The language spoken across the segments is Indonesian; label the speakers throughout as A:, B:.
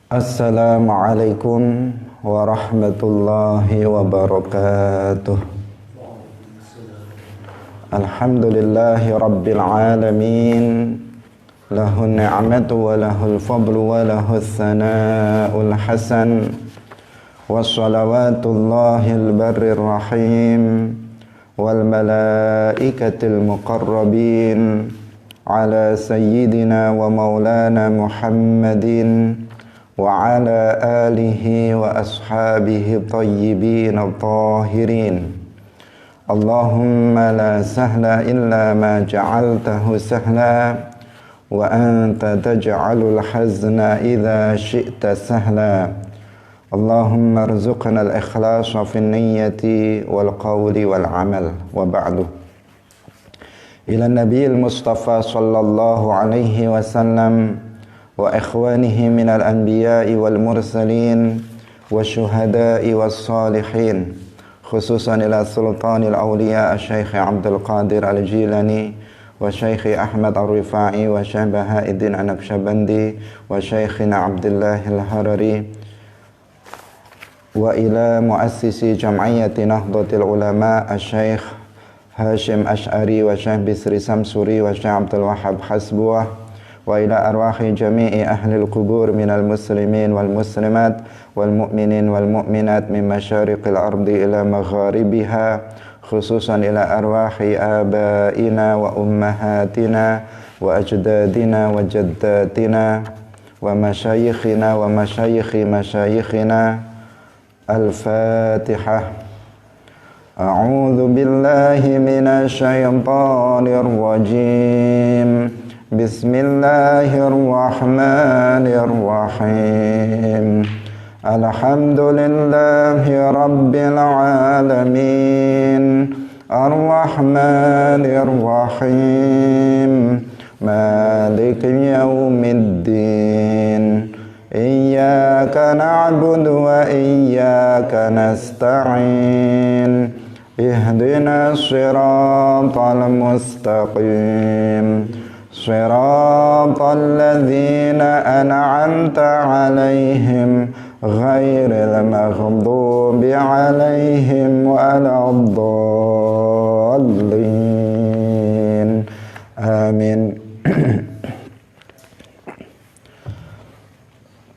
A: Assalamualaikum warahmatullahi wabarakatuh. Alhamdulillahi rabbil alamin. Lahu ni'matu wa lahul fadlu wa lahul thana'ul hasan. Wassalawatullahil barrir rahim wal malaikatil muqarrabin ala sayyidina wa maulana Muhammadin wa ala alihi wa ashabihi tayyibin tahirin. Allahumma la sahla illa ma ja'altahu sahla wa anta taj'alul hazna idha syi'ta sahla. Allahumma arzuqna al-ikhlasa fi niyyati wal qawli wal amal. Wa ba'du. Ila nabiyil mustafa sallallahu alaihi wasallam wa ikhwanihi minal anbiya'i wal mursalin wa syuhada'i was salihin, khususan ila sultanil awliya Syekh Abdul Qadir Al-Jilani wa Syekh Ahmad Ar-Rifai wa Syekh Bahauddin An-Naqsyabandi wa Syekhina Abdullah Al-Harari wa ila muassisi jam'iyyati Nahdlatul Ulama Syekh Hashim Ash'ari wa Syekh Bisri Samsuri wa Syekh Abdul Wahhab Hasbuah wa ila arwahi jami'i ahlil qubur minal muslimin wal muslimat wal mu'minin wal mu'minat min masyariqil ardi ila magharibiha, khususan ila arwahi abaina wa ummahatina wa ajdadina wa jaddatina wa masyayikhina wa masyayikhi masyayikhina. Al-Fatihah. A'udzu billahi minasy syaithanir rajim. Bismillahirrahmanirrahim. Alhamdulillahi rabbil alamin. Ar-Rahmanir-Rahim. Maliki yaumiddin. Iyyaka na'budu wa iyyaka nasta'in. Ihdinas siratal mustaqim. Shiratal ladzina an'amta 'alaihim ghairil maghdubi 'alaihim waladdallin. Amin.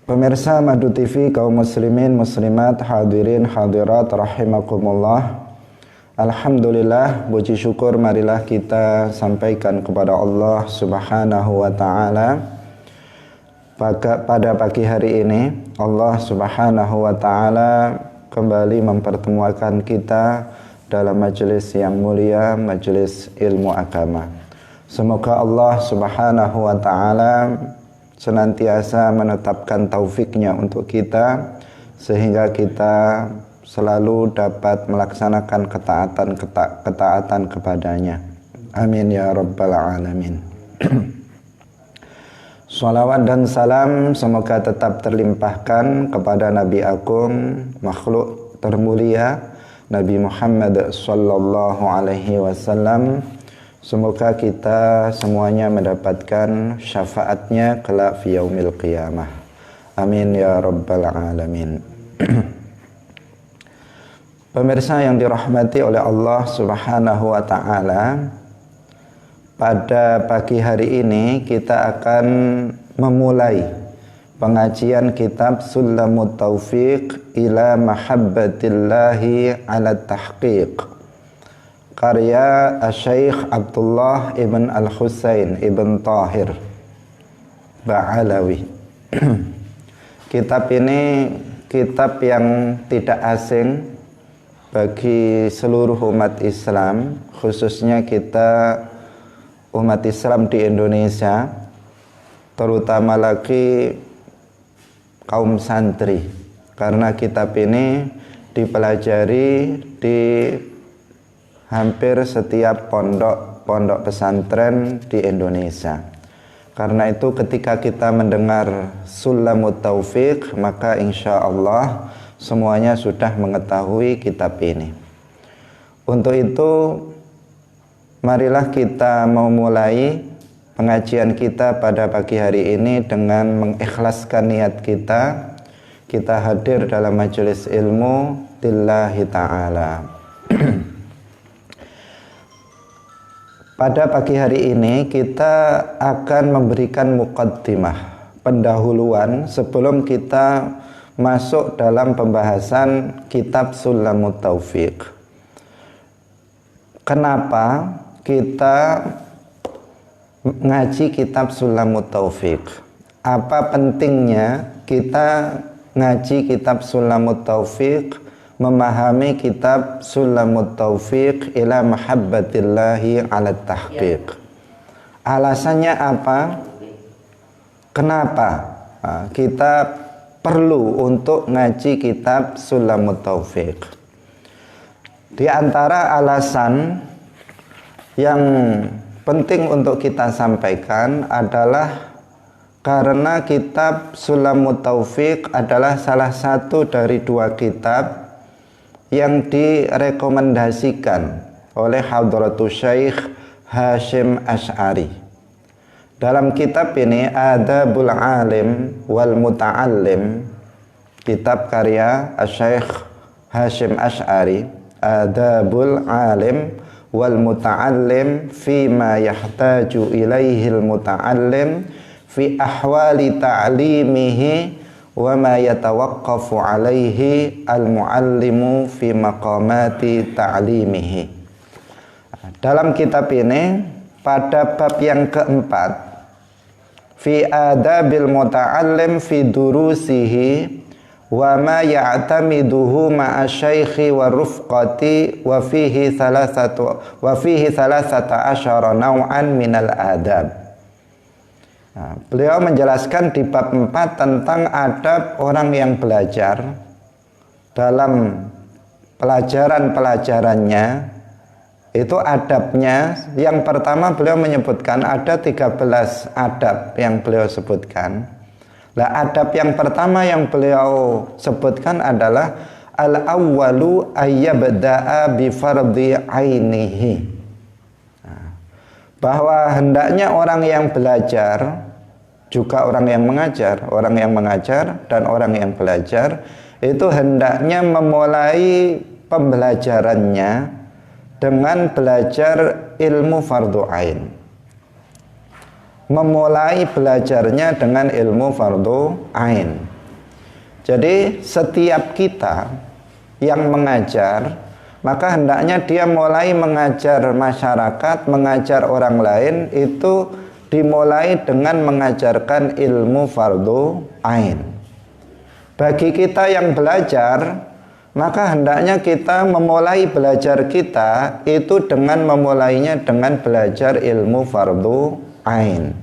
A: Pemirsa Madu TV, kaum muslimin muslimat, hadirin hadirat rahimakumullah. Alhamdulillah, puji syukur marilah kita sampaikan kepada Allah Subhanahu wa ta'ala. Pada pagi hari ini Allah Subhanahu wa ta'ala kembali mempertemukan kita dalam majelis yang mulia, majelis ilmu agama. Semoga Allah Subhanahu wa ta'ala senantiasa menetapkan taufiknya untuk kita, sehingga kita selalu dapat melaksanakan ketaatan kepadanya. Amin ya rabbal alamin. Salawat dan salam semoga tetap terlimpahkan kepada Nabi Agung, makhluk termulia, Nabi Muhammad sallallahu alaihi wasallam. Semoga kita semuanya mendapatkan syafaatnya kelak fi yaumil qiyamah. Amin ya rabbal alamin. Pemirsa yang dirahmati oleh Allah Subhanahu wa ta'ala, pada pagi hari ini kita akan memulai pengajian kitab Sulamut Taufiq ila Mahabbatillahi ala Tahqiq, karya Syekh Abdullah ibn Al-Husain ibn Tahir Ba'alawi. Kitab ini kitab yang tidak asing bagi seluruh umat Islam, khususnya kita umat Islam di Indonesia, terutama lagi kaum santri, karena kitab ini dipelajari di hampir setiap pondok pesantren di Indonesia. Karena itu ketika kita mendengar Sulamut Taufiq, maka insya Allah semuanya sudah mengetahui kitab ini. Untuk itu marilah kita memulai pengajian kita pada pagi hari ini dengan mengikhlaskan niat kita hadir dalam majelis ilmu lillahi ta'ala. Pada pagi hari ini kita akan memberikan muqaddimah, pendahuluan sebelum kita masuk dalam pembahasan kitab Sulamut Taufiq. Kenapa kita ngaji kitab Sulamut Taufiq? Apa pentingnya kita ngaji kitab Sulamut Taufiq, memahami kitab Sulamut Taufiq ila mahabbatillahi ala tahqiq? Alasannya apa? Kenapa kita perlu untuk ngaji kitab Sulamut Taufiq? Di antara alasan yang penting untuk kita sampaikan adalah karena kitab Sulamut Taufiq adalah salah satu dari dua kitab yang direkomendasikan oleh Hadratus Syekh Hasyim Asy'ari. Dalam kitab ini Adabul Alim wal Muta'allim, kitab karya Syekh Hasyim Asy'ari, Adabul Alim wal Muta'allim fima yahtaju ilaihil muta'allim fi ahwali ta'limihi wa ma yatawaqqafu alaihi al-muallimu fi maqamati ta'limihi. Dalam kitab ini pada bab yang keempat, fi adabil muta'allim fi durusihi wa ma ya'tamiduhu ma'a syaikhi wa rufqati wa fihi salasata asyara naw'an minal adab. Beliau menjelaskan di bab 4 tentang adab orang yang belajar. Dalam pelajaran-pelajarannya itu adabnya, yang pertama beliau menyebutkan ada 13 adab yang beliau sebutkan. Nah, adab yang pertama yang beliau sebutkan adalah al-awwalu ayyabda'a bi fardhi ainihi. Bahwa hendaknya orang yang belajar, juga orang yang mengajar dan orang yang belajar itu hendaknya memulai pembelajarannya dengan belajar ilmu fardhu ain. Memulai belajarnya dengan ilmu fardhu ain. Jadi setiap kita yang mengajar, maka hendaknya dia mulai mengajar masyarakat, mengajar orang lain itu dimulai dengan mengajarkan ilmu fardhu ain. Bagi kita yang belajar, maka hendaknya kita memulai belajar kita itu dengan memulainya dengan belajar ilmu fardhu ain.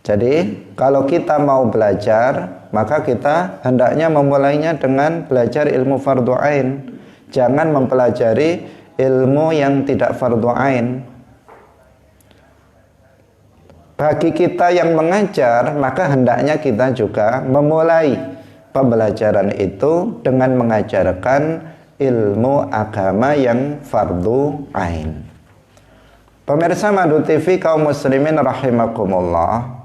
A: Jadi kalau kita mau belajar, maka kita hendaknya memulainya dengan belajar ilmu fardhu ain. Jangan mempelajari ilmu yang tidak fardhu ain. Bagi kita yang mengajar, maka hendaknya kita juga memulai pembelajaran itu dengan mengajarkan ilmu agama yang fardhu ain. Pemirsa Madu TV kaum muslimin rahimakumullah,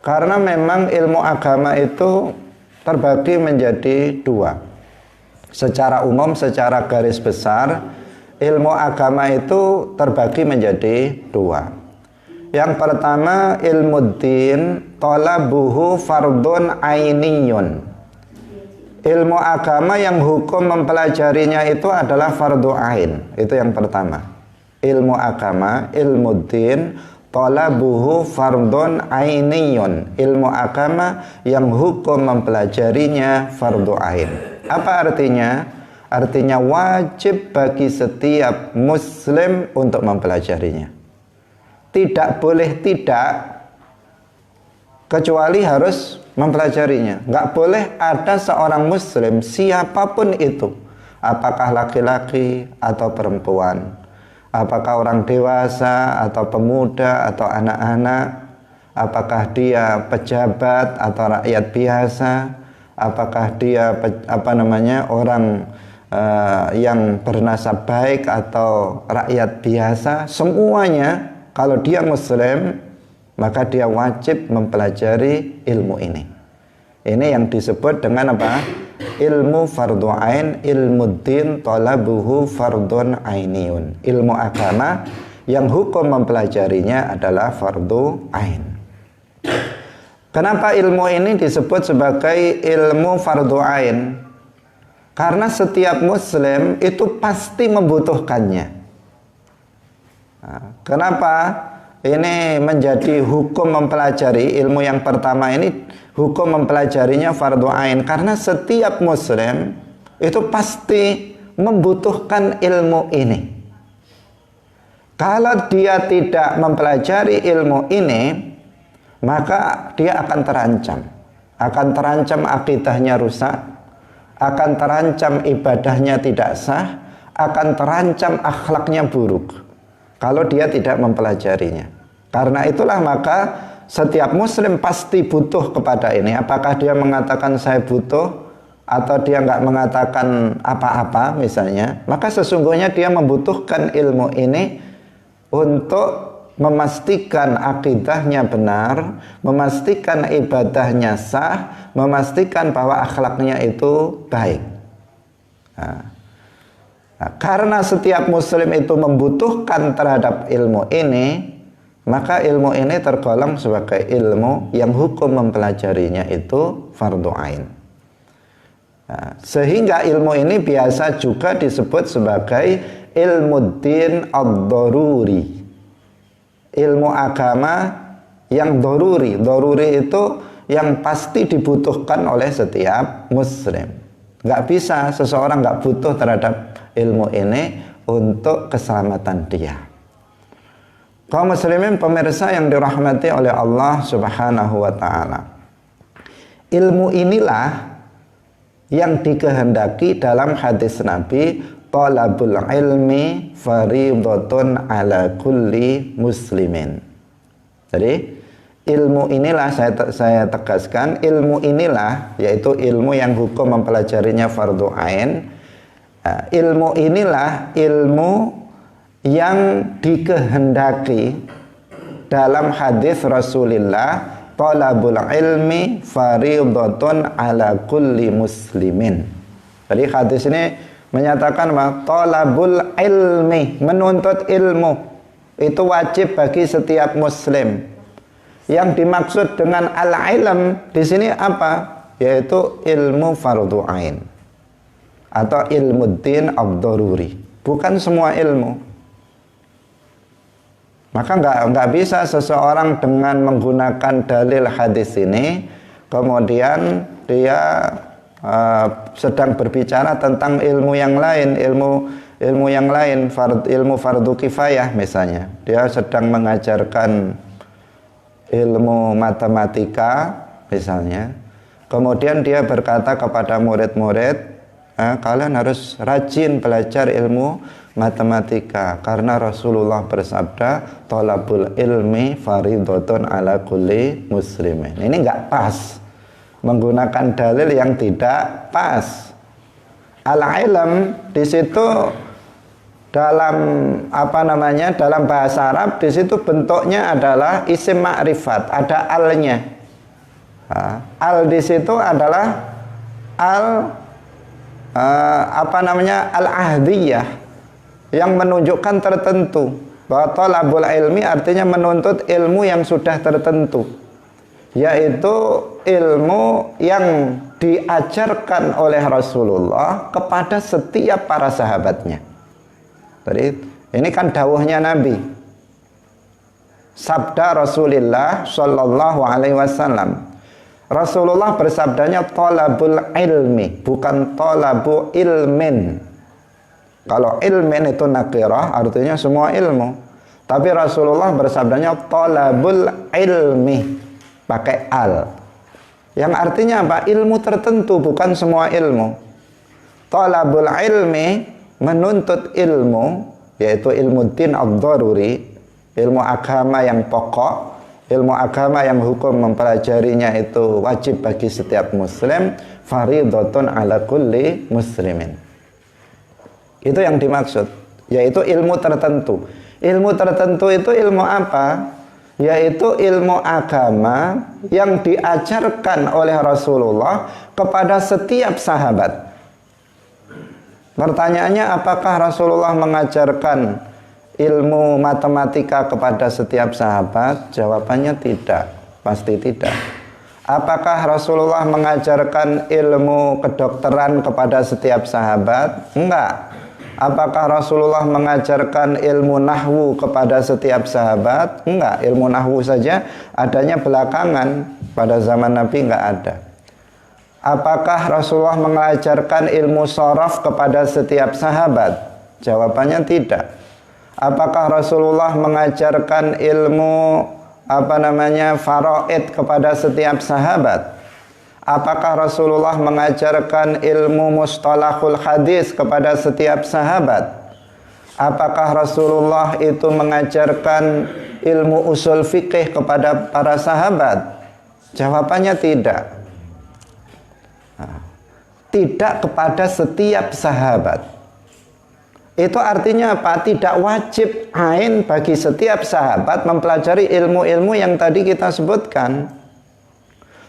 A: karena memang ilmu agama itu terbagi menjadi dua. Secara umum, secara garis besar, ilmu agama itu terbagi menjadi dua. Yang pertama, ilmu din talabuhu fardun ainiyun. Ilmu agama yang hukum mempelajarinya itu adalah fardhu ain. Itu yang pertama. Ilmu agama, ilmu din talabuhu fardun ainiyun. Ilmu agama yang hukum mempelajarinya fardhu ain. Apa artinya? Artinya wajib bagi setiap muslim untuk mempelajarinya. Tidak boleh tidak, kecuali harus mempelajarinya. Nggak boleh ada seorang muslim, siapapun itu, apakah laki-laki atau perempuan, apakah orang dewasa atau pemuda atau anak-anak, apakah dia pejabat atau rakyat biasa, apakah dia orang yang bernasab baik atau rakyat biasa, semuanya kalau dia muslim maka dia wajib mempelajari ilmu ini. Ini yang disebut dengan apa? Ilmu fardhu ain, ilmu din talabuhu fardhun ainiyun. Ilmu agama yang hukum mempelajarinya adalah fardhu ain. Kenapa ilmu ini disebut sebagai ilmu fardhu ain? Karena setiap muslim itu pasti membutuhkannya. Nah, kenapa ini menjadi hukum mempelajari ilmu yang pertama ini? Hukum mempelajarinya fardhu ain karena setiap muslim itu pasti membutuhkan ilmu ini. Kalau dia tidak mempelajari ilmu ini, maka dia akan terancam akidahnya rusak, akan terancam ibadahnya tidak sah, akan terancam akhlaknya buruk kalau dia tidak mempelajarinya. Karena itulah maka setiap muslim pasti butuh kepada ini. Apakah dia mengatakan saya butuh atau dia nggak mengatakan apa-apa misalnya, maka sesungguhnya dia membutuhkan ilmu ini untuk memastikan akidahnya benar, memastikan ibadahnya sah, memastikan bahwa akhlaknya itu baik. Karena setiap muslim itu membutuhkan terhadap ilmu ini, maka ilmu ini tergolong sebagai ilmu yang hukum mempelajarinya itu fardhu ain. Sehingga ilmu ini biasa juga disebut sebagai ilmu din ad-daruri, ilmu agama yang daruri. Daruri itu yang pasti dibutuhkan oleh setiap muslim. Gak bisa seseorang gak butuh terhadap ilmu ini untuk keselamatan dia. Kaum muslimin pemirsa yang dirahmati oleh Allah Subhanahu wa taala. Ilmu inilah yang dikehendaki dalam hadis Nabi, talabul ilmi fardhatun ala kulli muslimin. Jadi ilmu inilah saya tegaskan, ilmu inilah yaitu ilmu yang hukum mempelajarinya fardhu ain. Ilmu inilah ilmu yang dikehendaki dalam hadis Rasulullah, talabul ilmi fardhatun ala kulli muslimin. Jadi hadis ini menyatakan bahwa talabul ilmi, menuntut ilmu itu wajib bagi setiap muslim. Yang dimaksud dengan al-ilm di sini apa? Yaitu ilmu fardhu ain atau ilmu din ad-daruri. Bukan semua ilmu. Maka nggak bisa seseorang dengan menggunakan dalil hadis ini kemudian dia sedang berbicara tentang ilmu yang lain, ilmu yang lain, ilmu fardu kifayah misalnya. Dia sedang mengajarkan ilmu matematika misalnya. Kemudian dia berkata kepada murid-murid, kalian harus rajin belajar ilmu matematika karena Rasulullah bersabda talabul ilmi fardhatun ala kulli muslimin. Ini enggak pas, menggunakan dalil yang tidak pas. Al-ilm di situ dalam dalam bahasa Arab di situ bentuknya adalah isim ma'rifat, ada alnya. Al di situ adalah al-ahdiyah, yang menunjukkan tertentu, bahwa talabul ilmi artinya menuntut ilmu yang sudah tertentu, yaitu ilmu yang diajarkan oleh Rasulullah kepada setiap para sahabatnya. Jadi ini kan dawuhnya Nabi, sabda Rasulullah Shallallahu Alaihi Wasallam. Rasulullah bersabdanya talabul ilmi, bukan talabu ilmin. Kalau ilmin itu nakirah, artinya semua ilmu. Tapi Rasulullah bersabdanya talabul ilmi, pakai al, yang artinya apa? Ilmu tertentu, bukan semua ilmu. Talabul ilmi, menuntut ilmu, yaitu ilmu din ad-daruri, ilmu agama yang pokok, ilmu agama yang hukum mempelajarinya itu wajib bagi setiap muslim, fardhatun ala kulli muslimin. Itu yang dimaksud, yaitu ilmu tertentu. Ilmu tertentu itu ilmu apa? yaitu ilmu agama yang diajarkan oleh Rasulullah kepada setiap sahabat. Pertanyaannya, apakah Rasulullah mengajarkan ilmu matematika kepada setiap sahabat? Jawabannya tidak, pasti tidak. Apakah Rasulullah mengajarkan ilmu kedokteran kepada setiap sahabat? Enggak. Apakah Rasulullah mengajarkan ilmu nahwu kepada setiap sahabat? Enggak, ilmu nahwu saja adanya belakangan, pada zaman Nabi enggak ada. Apakah Rasulullah mengajarkan ilmu sorof kepada setiap sahabat? Jawabannya tidak. Apakah Rasulullah mengajarkan ilmu faraid kepada setiap sahabat? Apakah Rasulullah mengajarkan ilmu mustalahul hadis kepada setiap sahabat? Apakah Rasulullah itu mengajarkan ilmu usul fikih kepada para sahabat? Jawabannya tidak. Tidak kepada setiap sahabat. Itu artinya apa? Tidak wajib ain bagi setiap sahabat mempelajari ilmu-ilmu yang tadi kita sebutkan.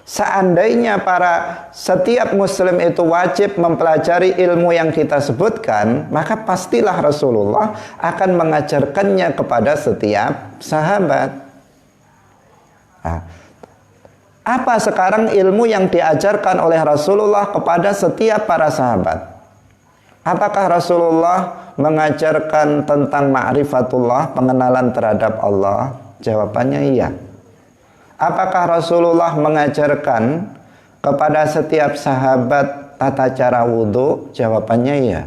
A: Seandainya setiap muslim itu wajib mempelajari ilmu yang kita sebutkan, maka pastilah Rasulullah akan mengajarkannya kepada setiap sahabat. Apa sekarang ilmu yang diajarkan oleh Rasulullah kepada setiap para sahabat? Apakah Rasulullah mengajarkan tentang ma'rifatullah, pengenalan terhadap Allah? Jawabannya iya. Apakah Rasulullah mengajarkan kepada setiap sahabat tata cara wudhu? Jawabannya iya.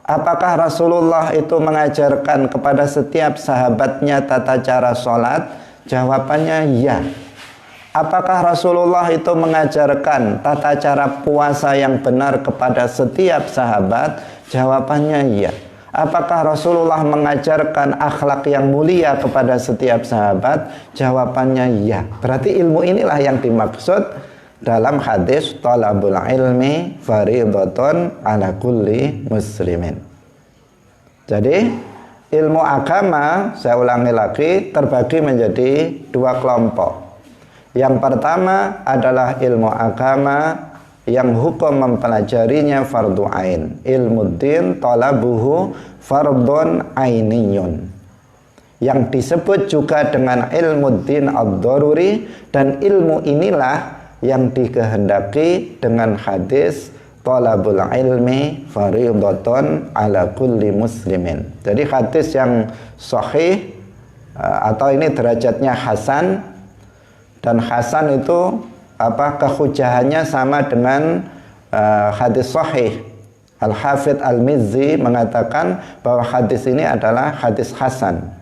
A: Apakah Rasulullah itu mengajarkan kepada setiap sahabatnya tata cara sholat? Jawabannya iya. Apakah Rasulullah itu mengajarkan tata cara puasa yang benar kepada setiap sahabat? Jawabannya iya. Apakah Rasulullah mengajarkan akhlak yang mulia kepada setiap sahabat? Jawabannya iya. Berarti ilmu inilah yang dimaksud dalam hadis talabul ilmi fardhatun ala kulli muslimin. Jadi ilmu agama, saya ulangi lagi, terbagi menjadi dua kelompok. Yang pertama adalah ilmu agama yang hukum mempelajarinya fardu ain. Ilmu din talabuhu fardun ainiyun. Yang disebut juga dengan ilmu din ad-daruri, dan ilmu inilah yang dikehendaki dengan hadis talabul ilmi fardhatun ala kulli muslimin. Jadi hadis yang sahih atau ini derajatnya hasan. Dan hasan itu kehujahannya sama dengan hadis sahih. Al-Hafidh Al-Mizzi mengatakan bahwa hadis ini adalah hadis hasan.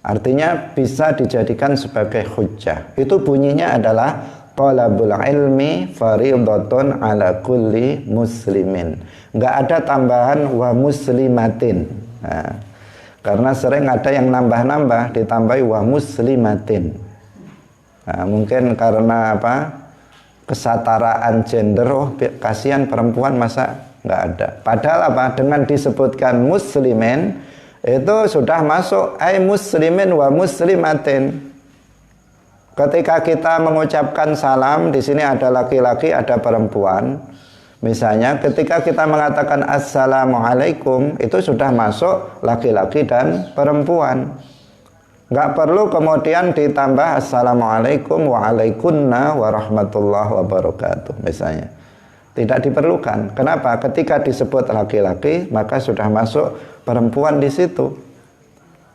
A: Artinya bisa dijadikan sebagai hujjah. Itu bunyinya adalah talabul ilmi fardhatun ala kulli muslimin. Enggak ada tambahan wa muslimatin. Karena sering ada yang nambah-nambah ditambahi wa muslimatin. Mungkin karena kesetaraan gender, kasihan perempuan masa nggak ada. Padahal dengan disebutkan muslimin itu sudah masuk muslimin wa muslimatin. Ketika kita mengucapkan salam, di sini ada laki-laki, ada perempuan. Misalnya ketika kita mengatakan assalamualaikum, itu sudah masuk laki-laki dan perempuan. Nggak perlu kemudian ditambah assalamualaikum waalaikumsalam warahmatullahi wabarakatuh misalnya. Tidak diperlukan. Kenapa? Ketika disebut laki-laki maka sudah masuk perempuan di situ.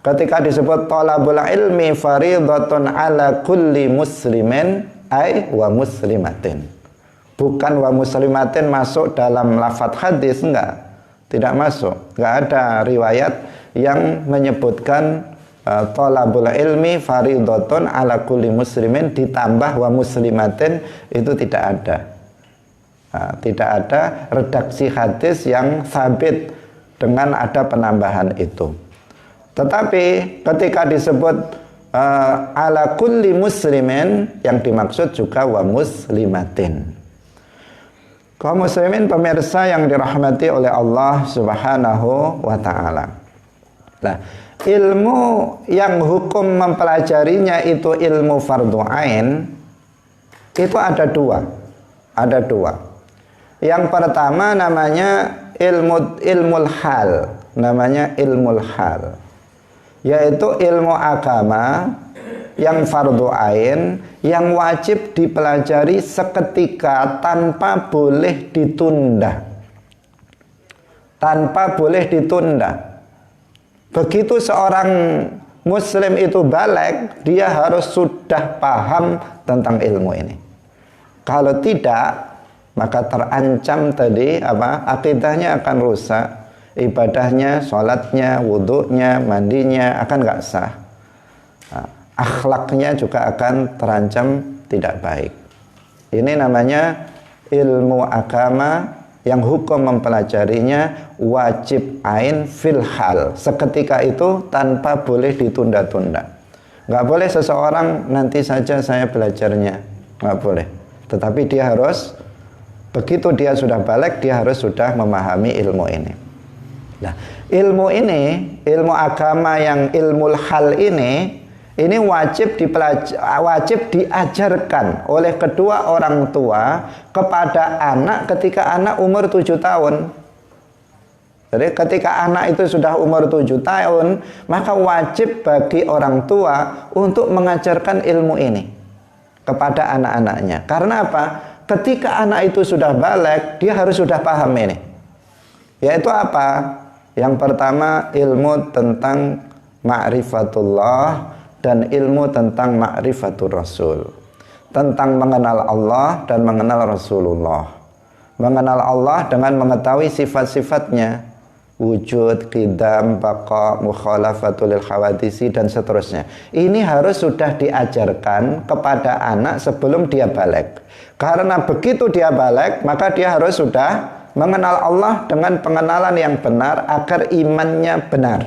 A: Ketika disebut talabul ilmi fardhatun ala kulli muslimin ay wa muslimatin. Bukan wa muslimatin masuk dalam lafadz hadis, enggak. Tidak masuk. Enggak ada riwayat yang menyebutkan talabul ilmi fardhatun ala kulli muslimin ditambah wa muslimatin, itu tidak ada. Tidak ada redaksi hadis yang sabit dengan ada penambahan itu. Tetapi ketika disebut ala kulli muslimin, yang dimaksud juga wa muslimatin. Kaum muslimin pemirsa yang dirahmati oleh Allah Subhanahu wa taala. Nah, ilmu yang hukum mempelajarinya itu ilmu fardhu ain, itu ada dua. Yang pertama namanya ilmul hal, yaitu ilmu agama yang fardhu ain yang wajib dipelajari seketika tanpa boleh ditunda. Begitu seorang muslim itu baligh, dia harus sudah paham tentang ilmu ini. Kalau tidak, maka terancam tadi akidahnya akan rusak, ibadahnya, sholatnya, wudhunya, mandinya akan nggak sah. Akhlaknya juga akan terancam tidak baik. Ini namanya ilmu agama yang hukum mempelajarinya wajib ain fil hal, seketika itu tanpa boleh ditunda-tunda. Nggak boleh seseorang nanti saja saya belajarnya, nggak boleh. Tetapi dia harus, begitu dia sudah baligh, dia harus sudah memahami ilmu ini. Nah, ilmu ini, ilmu agama yang ilmul hal ini wajib diajarkan oleh kedua orang tua kepada anak ketika anak umur 7 tahun. Jadi ketika anak itu sudah umur 7 tahun, maka wajib bagi orang tua untuk mengajarkan ilmu ini kepada anak-anaknya. Karena apa? Ketika anak itu sudah baligh, dia harus sudah paham ini. Yaitu apa? Yang pertama, ilmu tentang ma'rifatullah dan ilmu tentang ma'rifatul Rasul, tentang mengenal Allah dan mengenal Rasulullah. Mengenal Allah dengan mengetahui sifat-sifatnya, wujud, qidam, baqa, mukhalafatul hawadisi dan seterusnya. Ini harus sudah diajarkan kepada anak sebelum dia baligh. Karena begitu dia baligh, maka dia harus sudah mengenal Allah dengan pengenalan yang benar agar imannya benar.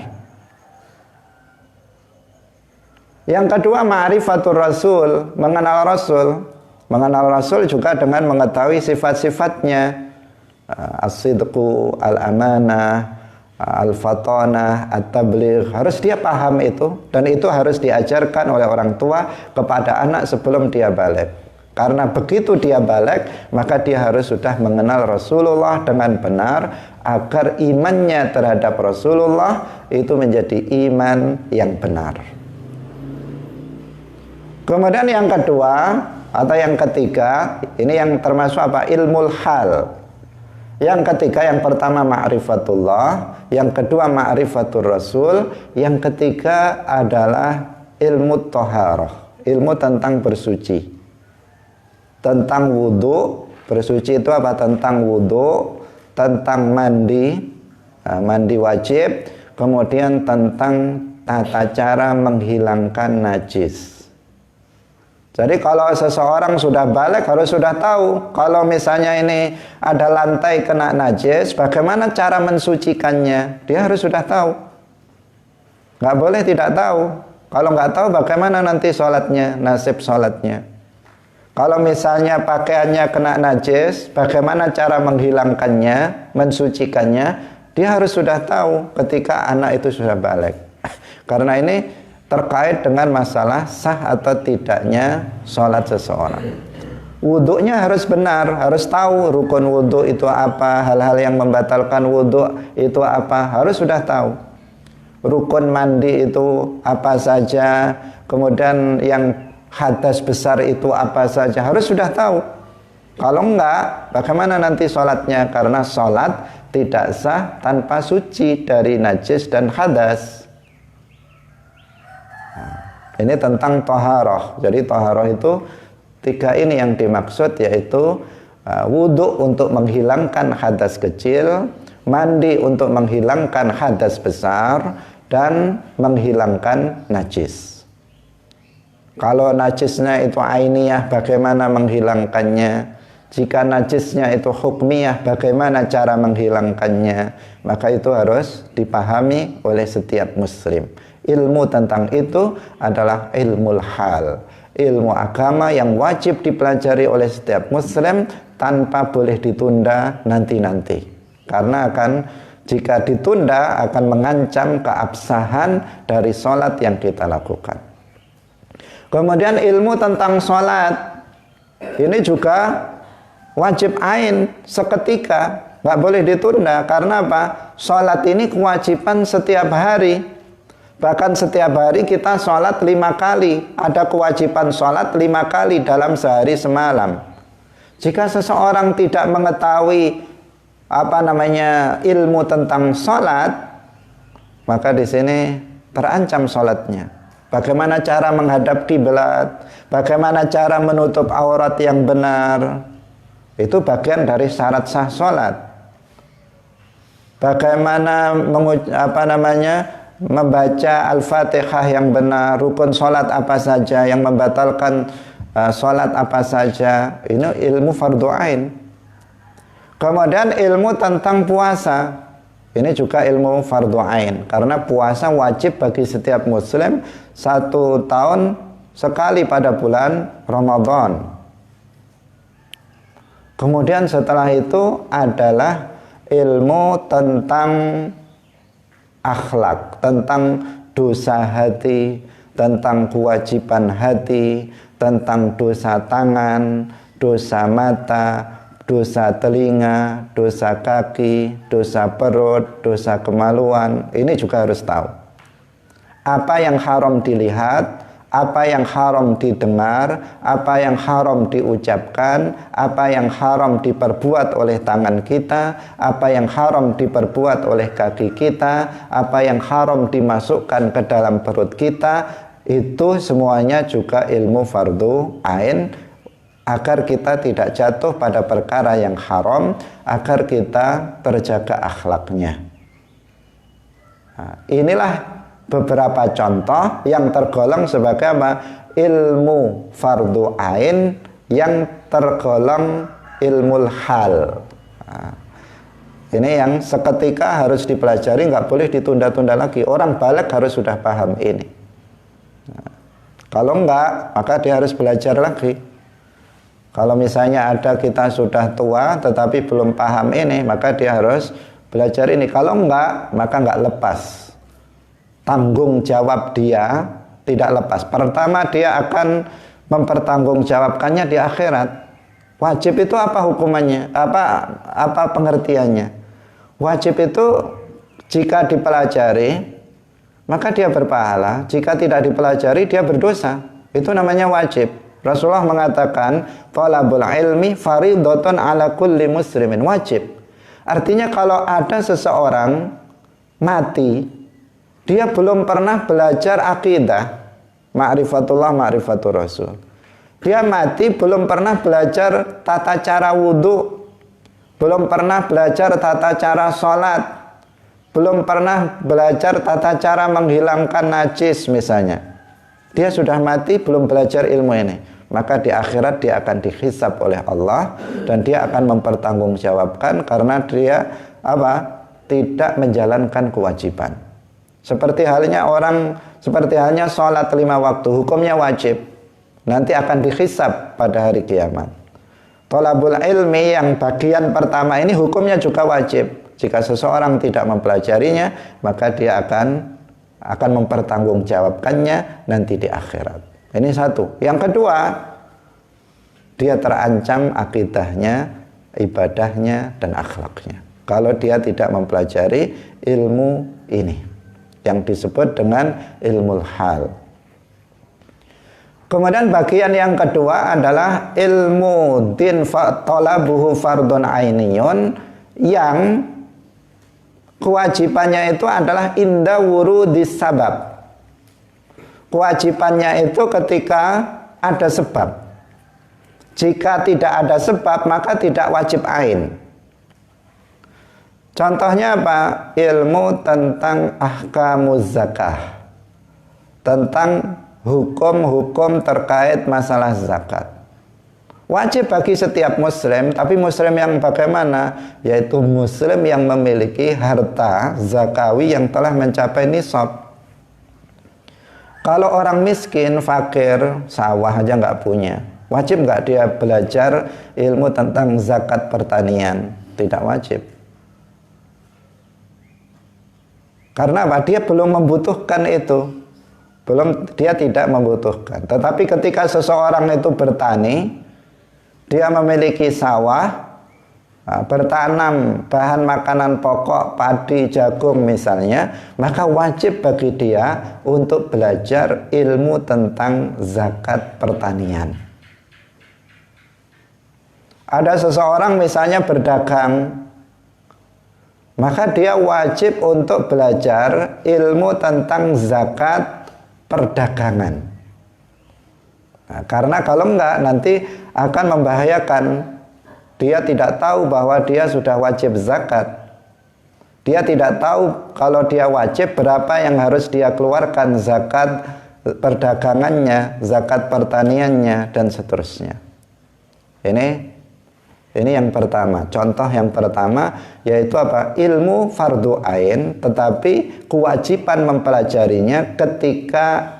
A: Yang kedua, ma'rifatul Rasul, mengenal Rasul. Mengenal Rasul juga dengan mengetahui sifat-sifatnya, as-sidqu, al-amanah, al-fatanah, at-tabligh. Harus dia paham itu, dan itu harus diajarkan oleh orang tua kepada anak sebelum dia baligh. Karena begitu dia baligh, maka dia harus sudah mengenal Rasulullah dengan benar agar imannya terhadap Rasulullah itu menjadi iman yang benar. Kemudian yang kedua atau yang ketiga, ini yang termasuk apa? Ilmul hal. Yang ketiga, yang pertama ma'rifatullah, yang kedua ma'rifatul Rasul, yang ketiga adalah ilmu thaharah, ilmu tentang bersuci. Tentang wudhu, bersuci itu apa? Tentang wudhu, tentang mandi, mandi wajib, kemudian tentang tata cara menghilangkan najis. Jadi kalau seseorang sudah baligh harus sudah tahu, kalau misalnya ini ada lantai kena najis, bagaimana cara mensucikannya, dia harus sudah tahu. Nggak boleh tidak tahu. Kalau nggak tahu, bagaimana nanti sholatnya, nasib sholatnya. Kalau misalnya pakaiannya kena najis, bagaimana cara menghilangkannya, mensucikannya, dia harus sudah tahu ketika anak itu sudah baligh. Karena ini terkait dengan masalah sah atau tidaknya sholat seseorang. Wudhunya harus benar, harus tahu rukun wudhu itu apa, hal-hal yang membatalkan wudhu itu apa, harus sudah tahu. Rukun mandi itu apa saja, kemudian yang hadas besar itu apa saja, harus sudah tahu. Kalau enggak, bagaimana nanti sholatnya? Karena sholat tidak sah tanpa suci dari najis dan hadas. Ini tentang taharah. Jadi taharah itu tiga ini yang dimaksud, yaitu wudhu untuk menghilangkan hadas kecil, mandi untuk menghilangkan hadas besar, dan menghilangkan najis. Kalau najisnya itu ainiyah, bagaimana menghilangkannya? Jika najisnya itu hukmiyah, bagaimana cara menghilangkannya? Maka itu harus dipahami oleh setiap muslim. Ilmu tentang itu adalah ilmul hal, ilmu agama yang wajib dipelajari oleh setiap muslim tanpa boleh ditunda nanti-nanti, karena akan Jika ditunda akan mengancam keabsahan dari sholat yang kita lakukan. Kemudian ilmu tentang sholat ini juga wajib ain seketika, nggak boleh ditunda. Karena apa? Sholat ini kewajiban setiap hari. Bahkan setiap hari kita sholat 5 kali. Ada kewajiban sholat 5 kali dalam sehari semalam. Jika seseorang tidak mengetahui ilmu tentang sholat, maka di sini terancam sholatnya. Bagaimana cara menghadap kiblat, bagaimana cara menutup aurat yang benar, itu bagian dari syarat sah sholat. Bagaimana membaca Al-Fatihah yang benar, rukun sholat apa saja, yang membatalkan sholat apa saja, ini ilmu fardu ain. Kemudian ilmu tentang puasa, ini juga ilmu fardu ain, karena puasa wajib bagi setiap muslim 1 tahun sekali pada bulan Ramadan. Kemudian setelah itu adalah ilmu tentang akhlak, tentang dosa hati, tentang kewajiban hati, tentang dosa tangan, dosa mata, dosa telinga, dosa kaki, dosa perut, dosa kemaluan. Ini juga harus tahu. Apa yang haram dilihat, apa yang haram didengar, apa yang haram diucapkan, apa yang haram diperbuat oleh tangan kita, apa yang haram diperbuat oleh kaki kita, apa yang haram dimasukkan ke dalam perut kita, itu semuanya juga ilmu fardu ain, agar kita tidak jatuh pada perkara yang haram, agar kita terjaga akhlaknya. Nah, inilah beberapa contoh yang tergolong sebagai ilmu fardu ain yang tergolong ilmu hal. Nah, ini yang seketika harus dipelajari, nggak boleh ditunda-tunda lagi. Orang baligh harus sudah paham ini. Nah, kalau enggak, maka dia harus belajar lagi. Kalau misalnya ada kita sudah tua tetapi belum paham ini, maka dia harus belajar ini. Kalau enggak, maka enggak lepas. Tanggung jawab dia tidak lepas. Pertama, dia akan mempertanggungjawabkannya di akhirat. Wajib itu apa hukumannya? Apa pengertiannya? Wajib itu jika dipelajari, maka dia berpahala. Jika tidak dipelajari, dia berdosa. Itu namanya wajib. Rasulullah mengatakan, "Thalabul ilmi fardhatun 'ala kulli muslimin." Wajib. Artinya kalau ada seseorang mati, dia belum pernah belajar akidah, ma'rifatullah, ma'rifatur rasul. Dia mati belum pernah belajar tata cara wudhu, belum pernah belajar tata cara sholat, belum pernah belajar tata cara menghilangkan najis misalnya. Dia sudah mati belum belajar ilmu ini, maka di akhirat dia akan dihisab oleh Allah dan dia akan mempertanggungjawabkan karena dia tidak menjalankan kewajiban. Seperti halnya sholat 5 waktu, hukumnya wajib, nanti akan dihisab pada hari kiamat. Thalabul ilmi yang bagian pertama ini hukumnya juga wajib. Jika seseorang tidak mempelajarinya, maka dia akan mempertanggungjawabkannya nanti di akhirat. Ini satu. Yang kedua, dia terancam akidahnya, ibadahnya, dan akhlaknya kalau dia tidak mempelajari ilmu ini yang disebut dengan ilmu hal. Kemudian bagian yang kedua adalah ilmu din talabuhu fardun ainiyun, yang kewajibannya itu adalah inda wurudis sabab. Kewajibannya itu ketika ada sebab. Jika tidak ada sebab, maka tidak wajib ain. Contohnya apa? Ilmu tentang ahkamuz zakah, tentang hukum-hukum terkait masalah zakat. Wajib bagi setiap muslim, tapi muslim yang bagaimana? Yaitu muslim yang memiliki harta zakawi yang telah mencapai nisab. Kalau orang miskin, fakir, sawah aja nggak punya, wajib nggak dia belajar ilmu tentang zakat pertanian? Tidak wajib. Karena apa? Dia belum membutuhkan itu. Dia tidak membutuhkan. Tetapi ketika seseorang itu bertani, dia memiliki sawah, bertanam bahan makanan pokok, padi, jagung misalnya, maka wajib bagi dia untuk belajar ilmu tentang zakat pertanian. Ada seseorang misalnya berdagang, maka dia wajib untuk belajar ilmu tentang zakat perdagangan. Nah, karena kalau enggak nanti akan membahayakan. Dia tidak tahu bahwa dia sudah wajib zakat. Dia tidak tahu kalau dia wajib berapa yang harus dia keluarkan zakat perdagangannya, zakat pertaniannya dan seterusnya. Ini yang pertama. Contoh yang pertama yaitu apa? Ilmu fardu ain, tetapi kewajiban mempelajarinya ketika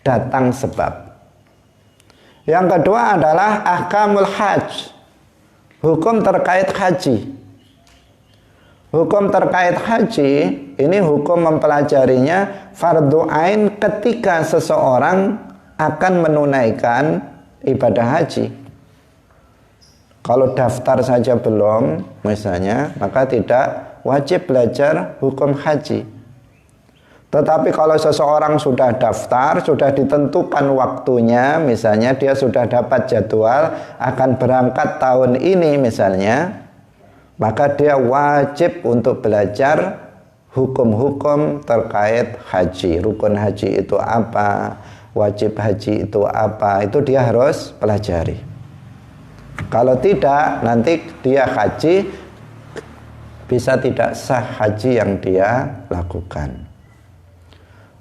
A: datang sebab. Yang kedua adalah ahkamul hajj, hukum terkait haji. Hukum terkait haji ini hukum mempelajarinya fardu ain ketika seseorang akan menunaikan ibadah haji. Kalau daftar saja belum misalnya, maka tidak wajib belajar hukum haji. Tetapi kalau seseorang sudah daftar, sudah ditentukan waktunya, misalnya dia sudah dapat jadwal akan berangkat tahun ini misalnya, maka dia wajib untuk belajar hukum-hukum terkait haji. Rukun haji itu apa? Wajib haji itu apa? Itu dia harus pelajari. Kalau tidak, nanti dia haji bisa tidak sah haji yang dia lakukan.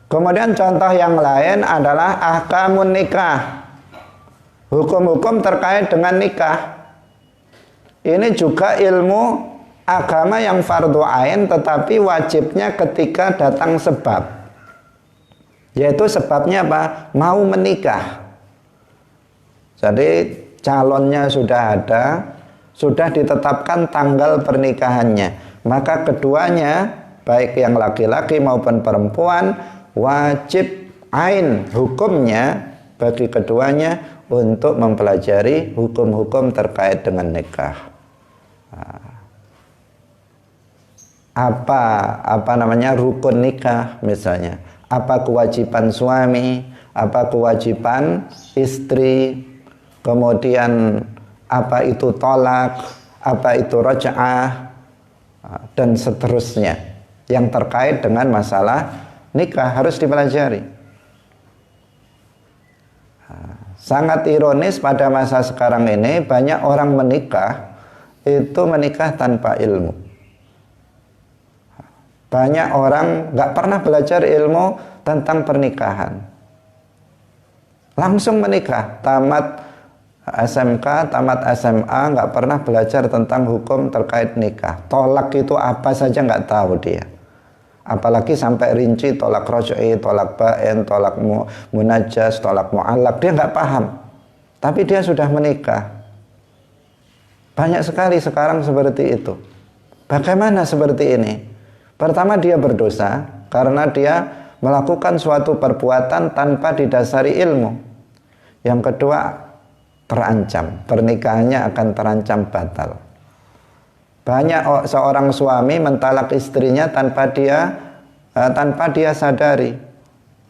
A: Kemudian contoh yang lain adalah ahkamun nikah, hukum-hukum terkait dengan nikah. Ini juga ilmu agama yang fardu ain, tetapi wajibnya ketika datang sebab. Yaitu sebabnya apa? Mau menikah. Jadi calonnya sudah ada, sudah ditetapkan tanggal pernikahannya, maka keduanya, baik yang laki-laki maupun perempuan, wajib ain hukumnya bagi keduanya untuk mempelajari hukum-hukum terkait dengan nikah. Apa namanya rukun nikah misalnya, apa kewajiban suami, apa kewajiban istri, kemudian apa itu tolak, apa itu raj'ah, dan seterusnya yang terkait dengan masalah nikah harus dipelajari. Sangat ironis pada masa sekarang ini banyak orang menikah itu menikah tanpa ilmu. Banyak orang nggak pernah belajar ilmu tentang pernikahan, langsung menikah, tamat SMK, tamat SMA, nggak pernah belajar tentang hukum terkait nikah. Tolak itu apa saja nggak tahu dia. Apalagi sampai rinci tolak roj'i, tolak bain, tolak munajas, tolak mu'allak, dia nggak paham. Tapi dia sudah menikah. Banyak sekali sekarang seperti itu. Bagaimana seperti ini? Pertama, dia berdosa karena dia melakukan suatu perbuatan tanpa didasari ilmu. Yang kedua, terancam, pernikahannya akan terancam batal. Banyak seorang suami mentalak istrinya tanpa dia sadari.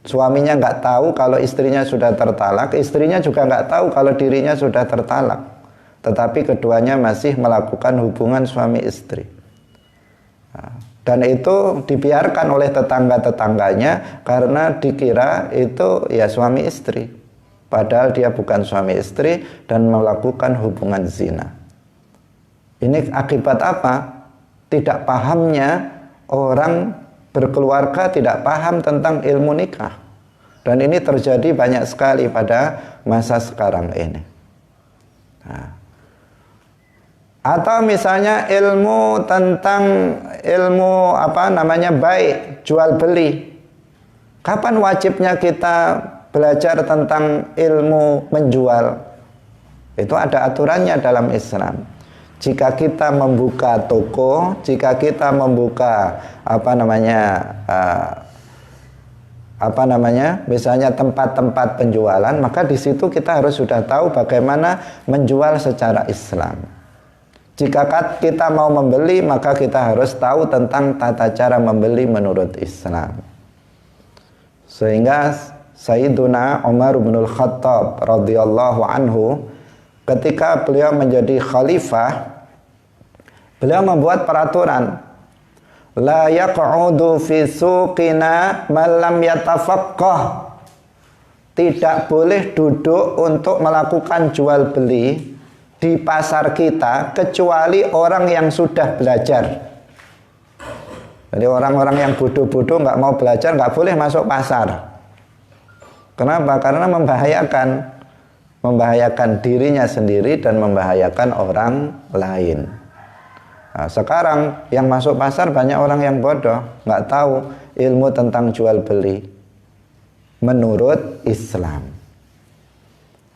A: Suaminya nggak tahu kalau istrinya sudah tertalak, istrinya juga nggak tahu kalau dirinya sudah tertalak. Tetapi keduanya masih melakukan hubungan suami istri. Dan itu dibiarkan oleh tetangga-tetangganya karena dikira itu ya suami istri. Padahal dia bukan suami istri dan melakukan hubungan zina. Ini akibat apa? Tidak pahamnya orang berkeluarga, tidak paham tentang ilmu nikah. Dan ini terjadi banyak sekali pada masa sekarang ini. Atau misalnya ilmu tentang baik, jual beli. Kapan wajibnya kita belajar tentang ilmu menjual? Itu ada aturannya dalam Islam. Jika kita membuka toko, jika kita membuka misalnya tempat-tempat penjualan, maka di situ kita harus sudah tahu bagaimana menjual secara Islam. Jika kita mau membeli, maka kita harus tahu tentang tata cara membeli menurut Islam. Sehingga Sayyiduna Umar bin Khattab radhiyallahu anhu, ketika beliau menjadi khalifah, beliau membuat peraturan, la yaq'udu fi suqina man lam yatafaqqah. Tidak boleh duduk untuk melakukan jual beli di pasar kita kecuali orang yang sudah belajar. Jadi orang-orang yang bodoh-bodoh nggak mau belajar nggak boleh masuk pasar. Kenapa? Karena membahayakan dirinya sendiri dan membahayakan orang lain. Nah, sekarang yang masuk pasar banyak orang yang bodoh, nggak tahu ilmu tentang jual beli menurut Islam.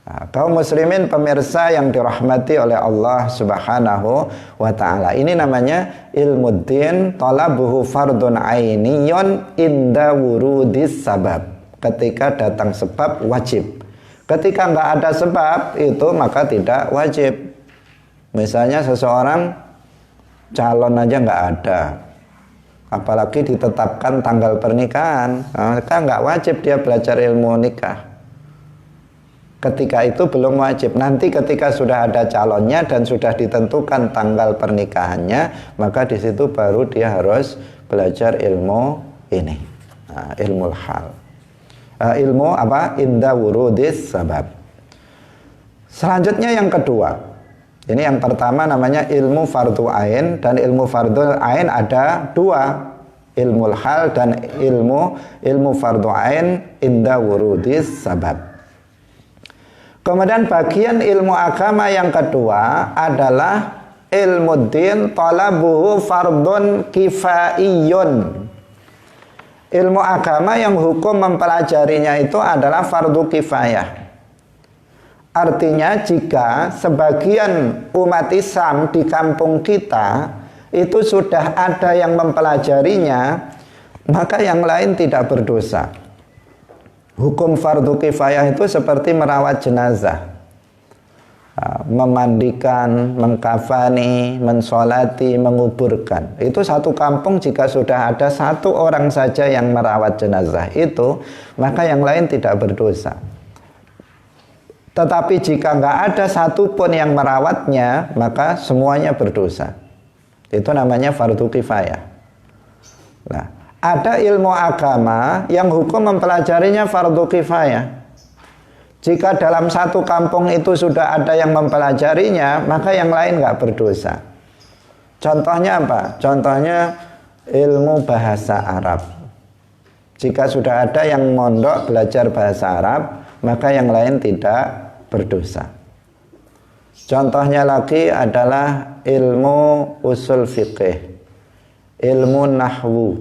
A: Nah, kaum muslimin pemirsa yang dirahmati oleh Allah Subhanahu wa ta'ala, ini namanya ilmu din talabuhu fardun ainiyun inda wurudis sabab. Ketika datang sebab wajib, ketika nggak ada sebab itu maka tidak wajib. Misalnya seseorang calon aja nggak ada, apalagi ditetapkan tanggal pernikahan, maka nggak wajib dia belajar ilmu nikah. Ketika itu belum wajib. Nanti ketika sudah ada calonnya dan sudah ditentukan tanggal pernikahannya, maka di situ baru dia harus belajar ilmu ini, ilmu hal. Ilmu apa? Inda wurudis sabab. Selanjutnya yang kedua. Ini yang pertama namanya ilmu fardu ain, dan ilmu fardu ain ada dua, ilmu hal dan ilmu fardu ain inda wurudis sabab. Kemudian bagian ilmu agama yang kedua adalah ilmu din talabuhu fardun kifaiyun. Ilmu agama yang hukum mempelajarinya itu adalah fardu kifayah. Artinya jika sebagian umat Islam di kampung kita itu sudah ada yang mempelajarinya, maka yang lain tidak berdosa. Hukum fardu kifayah itu seperti merawat jenazah, memandikan, mengkafani, mensolati, menguburkan. Itu satu kampung jika sudah ada satu orang saja yang merawat jenazah itu, maka yang lain tidak berdosa. Tetapi jika nggak ada satupun yang merawatnya, maka semuanya berdosa. Itu namanya fardu kifayah. Nah, ada ilmu agama yang hukum mempelajarinya fardu kifayah. Jika dalam satu kampung itu sudah ada yang mempelajarinya, maka yang lain nggak berdosa. Contohnya apa? Contohnya ilmu bahasa Arab. Jika sudah ada yang mondok belajar bahasa Arab, maka yang lain tidak berdosa. Contohnya lagi adalah ilmu usul fiqih, ilmu nahwu,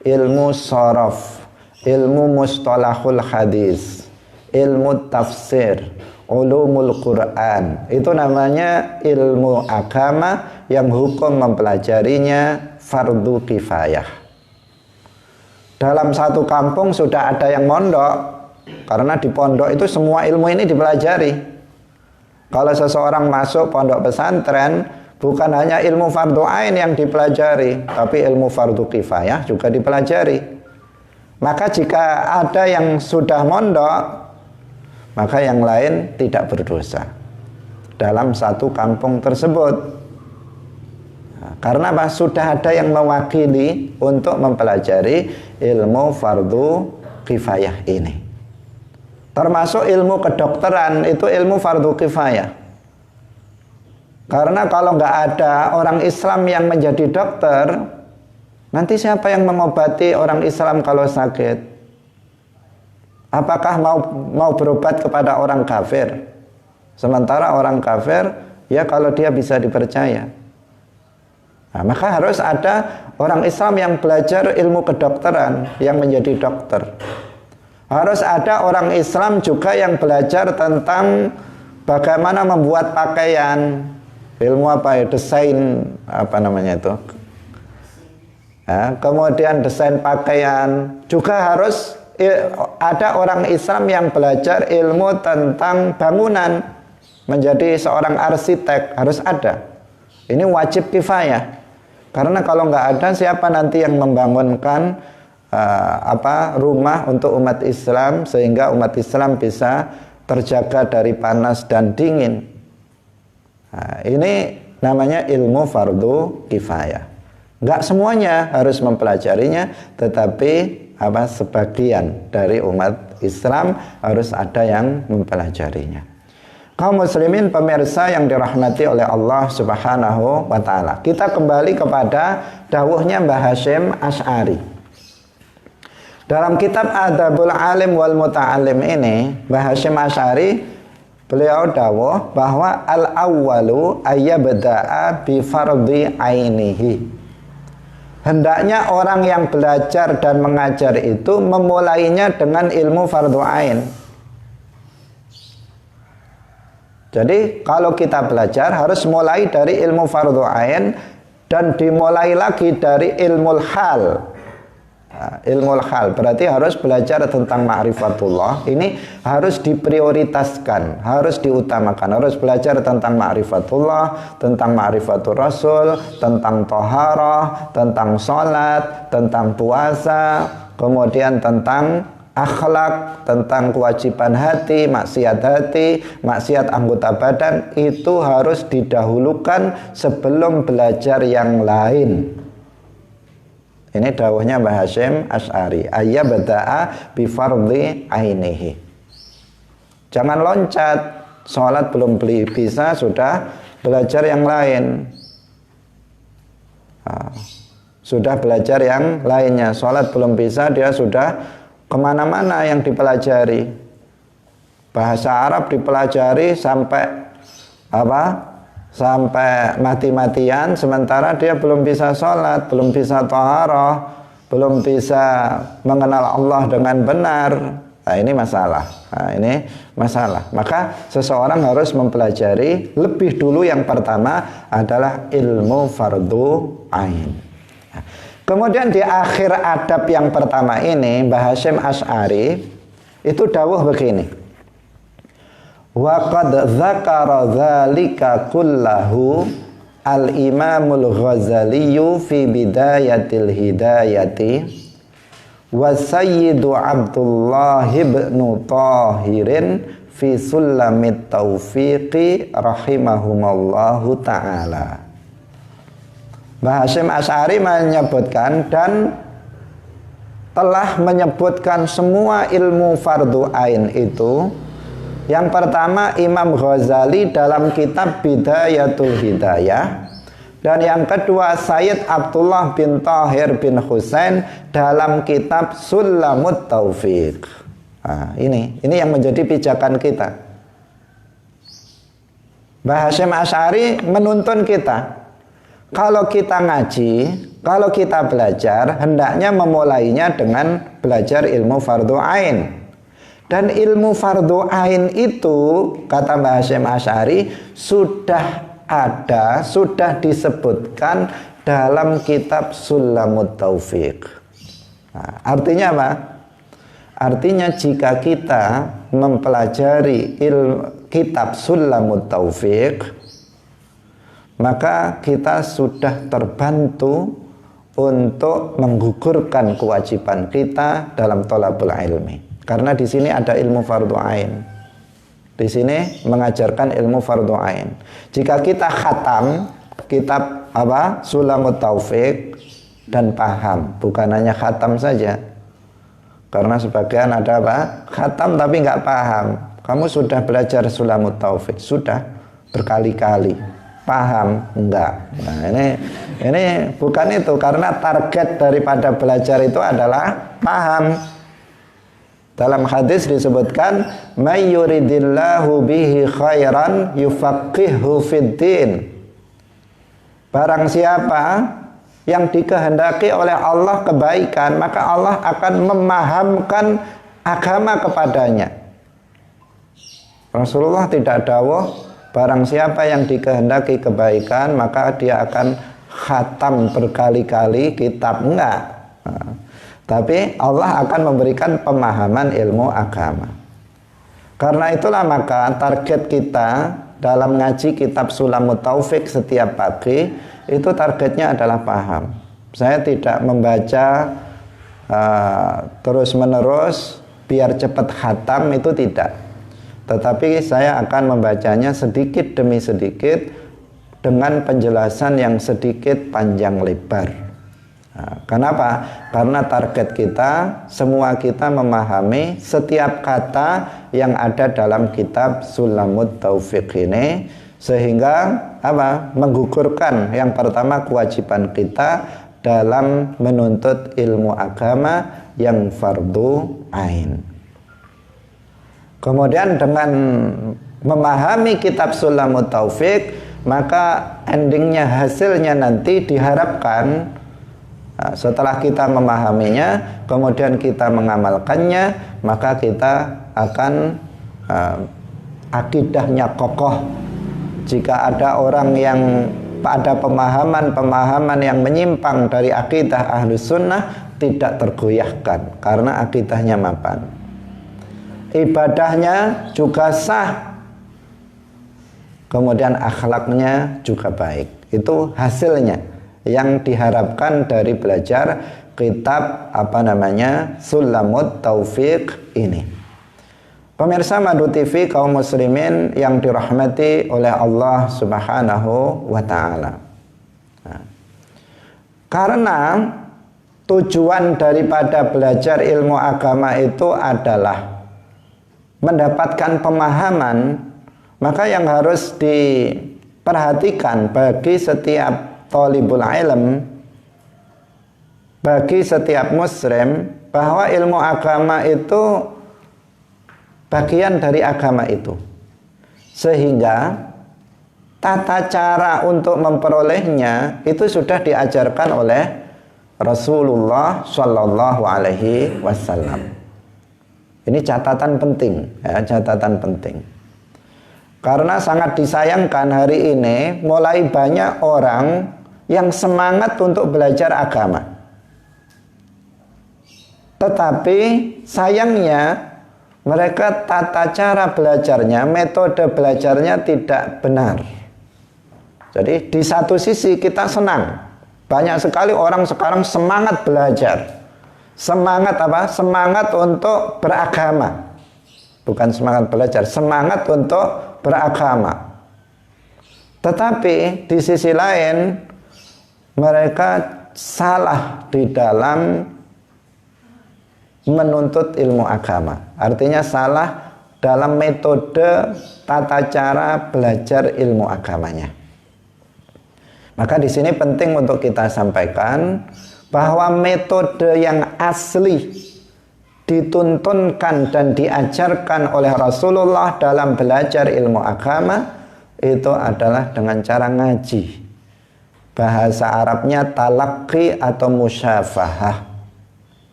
A: ilmu sorof, ilmu mustalahul hadis, ilmu tafsir, ulumul Quran. Itu namanya ilmu agama yang hukum mempelajarinya fardu kifayah. Dalam satu kampung sudah ada yang mondok, karena di pondok itu semua ilmu ini dipelajari. Kalau seseorang masuk pondok pesantren, bukan hanya ilmu fardu ain yang dipelajari, tapi ilmu fardu kifayah juga dipelajari. Maka jika ada yang sudah mondok, maka yang lain tidak berdosa dalam satu kampung tersebut. Karena apa? Sudah ada yang mewakili untuk mempelajari ilmu fardu kifayah ini. Termasuk ilmu kedokteran, itu ilmu fardu kifayah. Karena kalau nggak ada orang Islam yang menjadi dokter, nanti siapa yang mengobati orang Islam kalau sakit? Apakah mau berobat kepada orang kafir? Sementara orang kafir, ya kalau dia bisa dipercaya. Nah, maka harus ada orang Islam yang belajar ilmu kedokteran, yang menjadi dokter. Harus ada orang Islam juga yang belajar tentang bagaimana membuat pakaian. ilmu apa ya, desain apa namanya itu, kemudian desain pakaian. Juga harus ada orang Islam yang belajar ilmu tentang bangunan, menjadi seorang arsitek, harus ada. Ini wajib kifayah, karena kalau nggak ada, siapa nanti yang membangunkan rumah untuk umat Islam sehingga umat Islam bisa terjaga dari panas dan dingin. Nah, ini namanya ilmu fardu kifayah. Nggak semuanya harus mempelajarinya, tetapi sebagian dari umat Islam harus ada yang mempelajarinya. Kaum muslimin pemirsa yang dirahmati oleh Allah Subhanahu wa taala. Kita kembali kepada dawuhnya Mbah Hasyim Asy'ari. Dalam kitab Adabul Alim wal Muta'alim ini, Mbah Hasyim Asy'ari beliau dawuh bahwa al-awwalu ayyabda'a bi fardhi ainihi. Hendaknya orang yang belajar dan mengajar itu memulainya dengan ilmu fardhu ain. Jadi kalau kita belajar harus mulai dari ilmu fardhu ain dan dimulai lagi dari ilmu hal. Ilmu hal berarti harus belajar tentang ma'rifatullah. Ini harus diprioritaskan, harus diutamakan. Harus belajar tentang ma'rifatullah, tentang ma'rifatul Rasul, tentang toharah, tentang sholat, tentang puasa, kemudian tentang akhlak, tentang kewajiban hati, maksiat anggota badan. Itu harus didahulukan sebelum belajar yang lain. Ini dawuhnya Mbah Hasyim Asy'ari, ayyabda'a bi fardhi ainihi. Jangan loncat, sholat belum bisa sudah belajar yang lain. Sudah belajar yang lainnya. Sholat belum bisa, dia sudah kemana-mana yang dipelajari. Bahasa Arab dipelajari sampai sampai mati-matian, sementara dia belum bisa sholat, belum bisa taharah, belum bisa mengenal Allah dengan benar. Nah, ini masalah. Maka seseorang harus mempelajari lebih dulu. Yang pertama adalah ilmu fardhu ain. Kemudian di akhir adab yang pertama ini, Mbah Hasyim Asy'ari itu dawuh begini. Wa qad dzakara dzalika kullahu al-Imamul Ghazali fi bidayatil hidayati wa Sayyidu Abdullah ibn Tahirin fi Sulamit Taufiqi rahimahumallahu ta'ala. Mbah Hasyim Asy'ari menyebutkan dan telah menyebutkan semua ilmu fardhu ain itu. Yang pertama Imam Ghazali dalam kitab Bidayatul Hidayah, dan yang kedua Sayyid Abdullah bin Tahir bin Husain dalam kitab Sulamut Taufiq. Nah, ini yang menjadi pijakan kita. Mbah Hasyim Asy'ari menuntun kita, kalau kita ngaji, kalau kita belajar, hendaknya memulainya dengan belajar ilmu fardhu ain. Dan ilmu fardhu ain itu, kata Mbah Hasyim Asy'ari, sudah ada, sudah disebutkan dalam kitab Sulamut Taufiq. Nah, artinya apa? Artinya jika kita mempelajari kitab Sulamut Taufiq, maka kita sudah terbantu untuk menggugurkan kewajiban kita dalam thalabul ilmi. Karena di sini ada ilmu fardhu ain. Di sini mengajarkan ilmu fardhu ain. Jika kita khatam kitab Sulamut Taufiq dan paham, bukan hanya khatam saja. Karena sebagian ada khatam tapi nggak paham. Kamu sudah belajar Sulamut Taufiq, sudah berkali-kali, paham enggak? Nah, ini bukan itu, karena target daripada belajar itu adalah paham. Dalam hadis disebutkan, may yuridillahu bihi khairan yufaqihu fiddin. Barang siapa yang dikehendaki oleh Allah kebaikan, maka Allah akan memahamkan agama kepadanya. Rasulullah tidak dawuh Barang siapa yang dikehendaki kebaikan, maka dia akan khatam berkali-kali kitab. Enggak. Nah, tapi Allah akan memberikan pemahaman ilmu agama. Karena itulah maka target kita dalam ngaji kitab Sulamut Taufik setiap pagi, itu targetnya adalah paham. Saya tidak membaca terus menerus biar cepat khatam, itu tidak. Tetapi saya akan membacanya sedikit demi sedikit dengan penjelasan yang sedikit panjang lebar. Nah, kenapa? Karena target kita, semua kita memahami setiap kata yang ada dalam kitab Sulamut Taufik ini, sehingga apa? Menggugurkan yang pertama kewajiban kita dalam menuntut ilmu agama yang fardu ain. Kemudian dengan memahami kitab Sulamut Taufik, maka endingnya, hasilnya nanti diharapkan setelah kita memahaminya, kemudian kita mengamalkannya, maka kita akan akidahnya kokoh. Jika ada orang yang ada pemahaman yang menyimpang dari akidah Ahlus Sunnah, tidak tergoyahkan karena akidahnya mapan. Ibadahnya juga sah, kemudian akhlaknya juga baik. Itu hasilnya yang diharapkan dari belajar kitab Sulamut Taufik ini. Pemirsa Madu TV kaum muslimin yang dirahmati oleh Allah Subhanahu wa ta'ala. Nah, karena tujuan daripada belajar ilmu agama itu adalah mendapatkan pemahaman, maka yang harus diperhatikan bagi setiap thalibul ilm, bagi setiap muslim, bahwa ilmu agama itu bagian dari agama itu, sehingga tata cara untuk memperolehnya itu sudah diajarkan oleh Rasulullah Shallallahu Alaihi Wasallam. Ini catatan penting, ya, catatan penting. Karena sangat disayangkan hari ini mulai banyak orang yang semangat untuk belajar agama. Tetapi sayangnya mereka tata cara belajarnya, metode belajarnya tidak benar. Jadi di satu sisi kita senang, banyak sekali orang sekarang semangat belajar. Semangat apa? Semangat untuk beragama. Bukan semangat belajar, semangat untuk beragama. Tetapi di sisi lain mereka salah di dalam menuntut ilmu agama. Artinya salah dalam metode tata cara belajar ilmu agamanya. Maka di sini penting untuk kita sampaikan bahwa metode yang asli dituntunkan dan diajarkan oleh Rasulullah dalam belajar ilmu agama itu adalah dengan cara ngaji. Bahasa Arabnya talaqi atau musyafahah.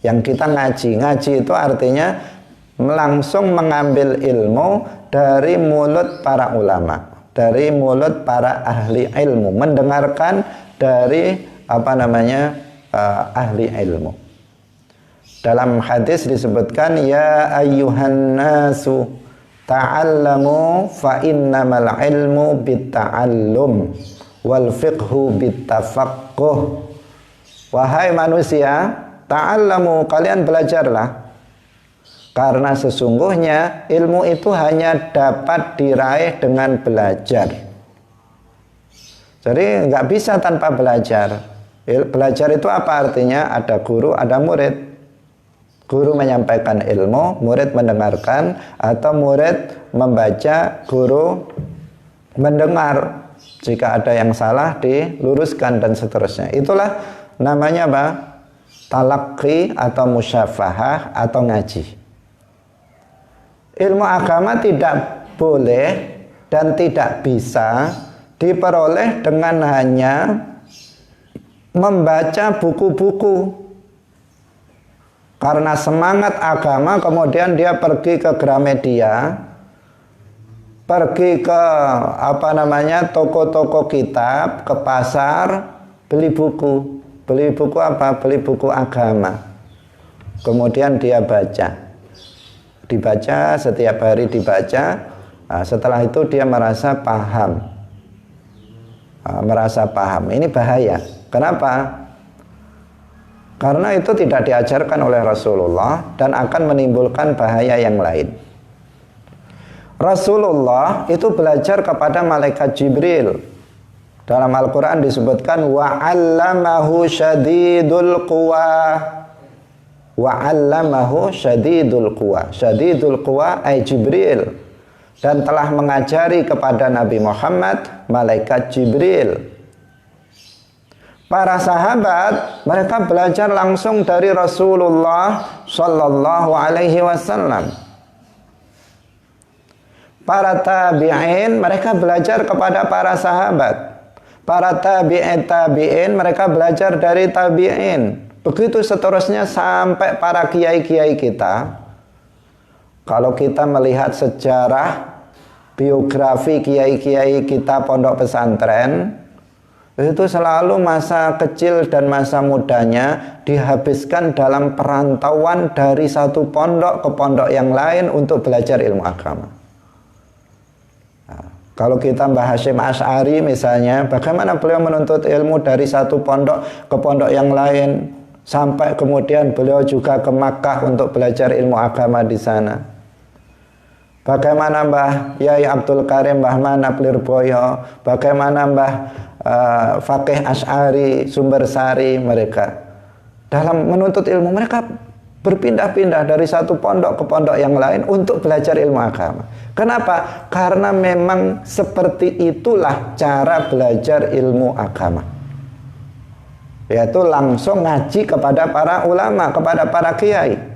A: Yang kita ngaji itu artinya langsung mengambil ilmu dari mulut para ulama, dari mulut para ahli ilmu, mendengarkan dari ahli ilmu. Dalam hadis disebutkan, ya ayyuhan nasu ta'allamu fa innamal ilmu bitta'allum wal fiqhu bittafaqquh. Wahai manusia, ta'allamu, kalian belajarlah, karena sesungguhnya ilmu itu hanya dapat diraih dengan belajar. Jadi nggak bisa tanpa belajar. Belajar itu apa artinya? Ada guru, ada murid. Guru menyampaikan ilmu, murid mendengarkan, atau murid membaca, guru mendengar. Jika ada yang salah diluruskan dan seterusnya. Itulah namanya apa? Talaqi atau musyafahah atau ngaji. Ilmu agama tidak boleh dan tidak bisa diperoleh dengan hanya membaca buku-buku. Karena semangat agama kemudian dia pergi ke Gramedia, pergi ke toko-toko kitab, ke pasar, beli buku. Beli buku apa? Beli buku agama. Kemudian dia baca. Dibaca, setiap hari dibaca. Nah, setelah itu dia merasa paham. Ini bahaya. Kenapa? Karena itu tidak diajarkan oleh Rasulullah dan akan menimbulkan bahaya yang lain. Rasulullah itu belajar kepada malaikat Jibril. Dalam Al-Quran disebutkan wa'allamahu syadidul quwa. Wa'allamahu syadidul quwa. Syadidul quwa ay Jibril. Dan telah mengajari kepada Nabi Muhammad malaikat Jibril. Para sahabat mereka belajar langsung dari Rasulullah sallallahu alaihi wasallam. Para tabi'in mereka belajar kepada para sahabat. Para tabi'in mereka belajar dari tabi'in. Begitu seterusnya sampai para kiai-kiai kita. Kalau kita melihat sejarah biografi kiai-kiai kita pondok pesantren, itu selalu masa kecil dan masa mudanya dihabiskan dalam perantauan dari satu pondok ke pondok yang lain untuk belajar ilmu agama. Nah, kalau kita Mbah Hasyim Asy'ari misalnya, bagaimana beliau menuntut ilmu dari satu pondok ke pondok yang lain, sampai kemudian beliau juga ke Makkah untuk belajar ilmu agama di sana. Bagaimana Mbah Yai Abdul Karim, Mbah Manap Lirboyo, bagaimana Mbah Fakih Asy'ari, Sumbersari, mereka dalam menuntut ilmu mereka berpindah-pindah dari satu pondok ke pondok yang lain untuk belajar ilmu agama. Kenapa? Karena memang seperti itulah cara belajar ilmu agama, yaitu langsung ngaji kepada para ulama, kepada para kiai.